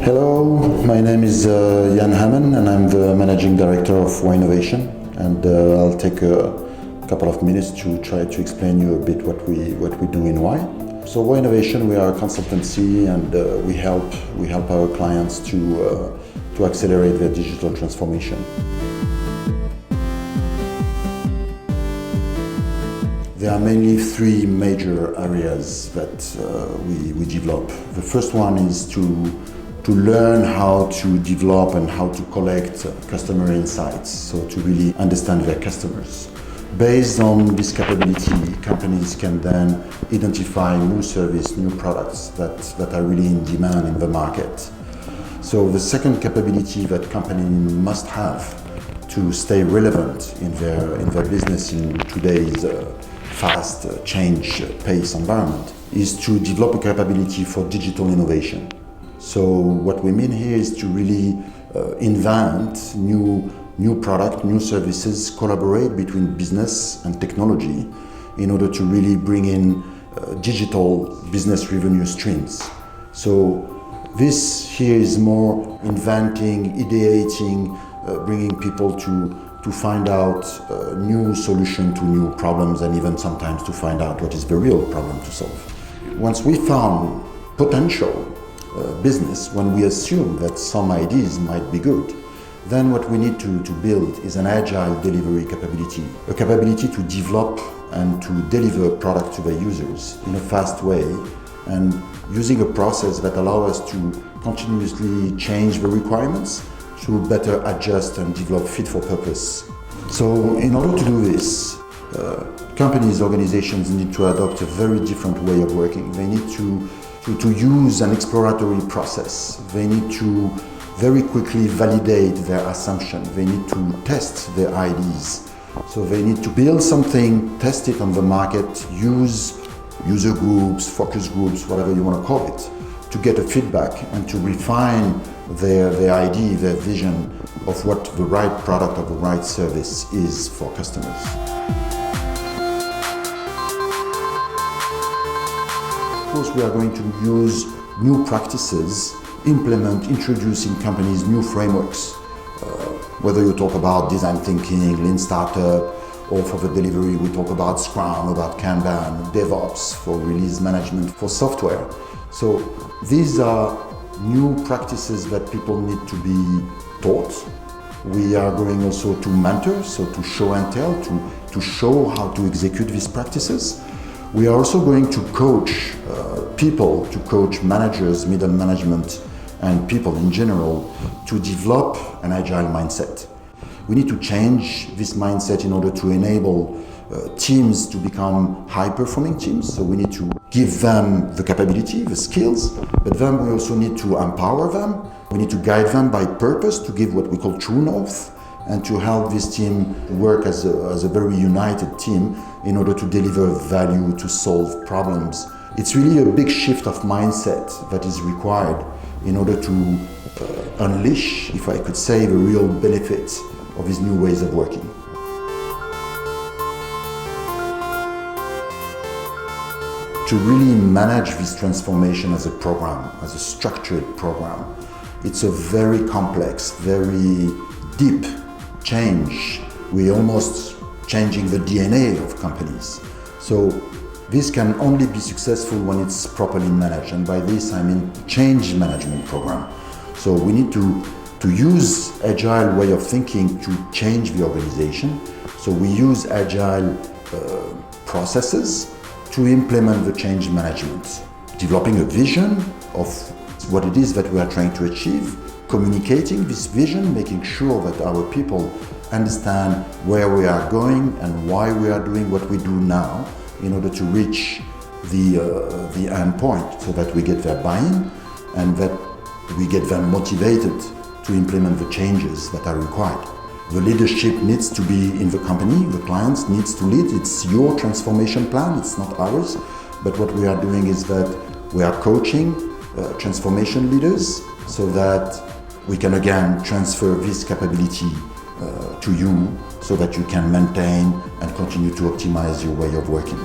Hello, my name is Yann Hamon and I'm the Managing Director of Y Innovation, and I'll take a couple of minutes to try to explain you a bit what we do in Y. So Y Innovation, we are a consultancy, and we help our clients to accelerate their digital transformation. There are mainly three major areas that we develop. The first one is to learn how to develop and how to collect customer insights, so to really understand their customers. Based on this capability, companies can then identify new service, new products that are really in demand in the market. So the second capability that companies must have to stay relevant in their business in today's fast change pace environment is to develop a capability for digital innovation. So what we mean here is to really invent new product, new services, collaborate between business and technology in order to really bring in digital business revenue streams. So this here is more inventing, ideating, bringing people to find out new solution to new problems, and even sometimes to find out what is the real problem to solve. Once we found potential business, when we assume that some ideas might be good, then what we need to build is an agile delivery capability, a capability to develop and to deliver product to the users in a fast way, and using a process that allows us to continuously change the requirements to better adjust and develop fit for purpose. So in order to do this, companies, organizations need to adopt a very different way of working. They need to use an exploratory process. They need to very quickly validate their assumption. They need to test their ideas. So they need to build something, test it on the market, use user groups, focus groups, whatever you want to call it, to get a feedback and to refine their idea, their vision of what the right product or the right service is for customers. Of course, we are going to use new practices, introduce in companies new frameworks. Whether you talk about design thinking, lean startup, or for the delivery we talk about Scrum, about Kanban, DevOps for release management for software. So these are new practices that people need to be taught. We are going also to mentor, so to show and tell, to show how to execute these practices. We are also going to coach people, to coach managers, middle management, and people in general to develop an agile mindset. We need to change this mindset in order to enable teams to become high-performing teams. So we need to give them the capability, the skills, but then we also need to empower them. We need to guide them by purpose, to give what we call true north, and to help this team work as a very united team in order to deliver value, to solve problems. It's really a big shift of mindset that is required in order to unleash, if I could say, the real benefits of these new ways of working. To really manage this transformation as a program, as a structured program, it's a very complex, very deep change. We're almost changing the DNA of companies. So this can only be successful when it's properly managed, and by this I mean change management program. So we need to use agile way of thinking to change the organization. So we use agile processes to implement the change management, developing a vision of what it is that we are trying to achieve, communicating this vision, making sure that our people understand where we are going and why we are doing what we do now in order to reach the end point, so that we get their buy-in and that we get them motivated to implement the changes that are required. The leadership needs to be in the company, the clients needs to lead. It's your transformation plan, it's not ours. But what we are doing is that we are coaching transformation leaders so that we can again transfer this capability to you, so that you can maintain and continue to optimize your way of working.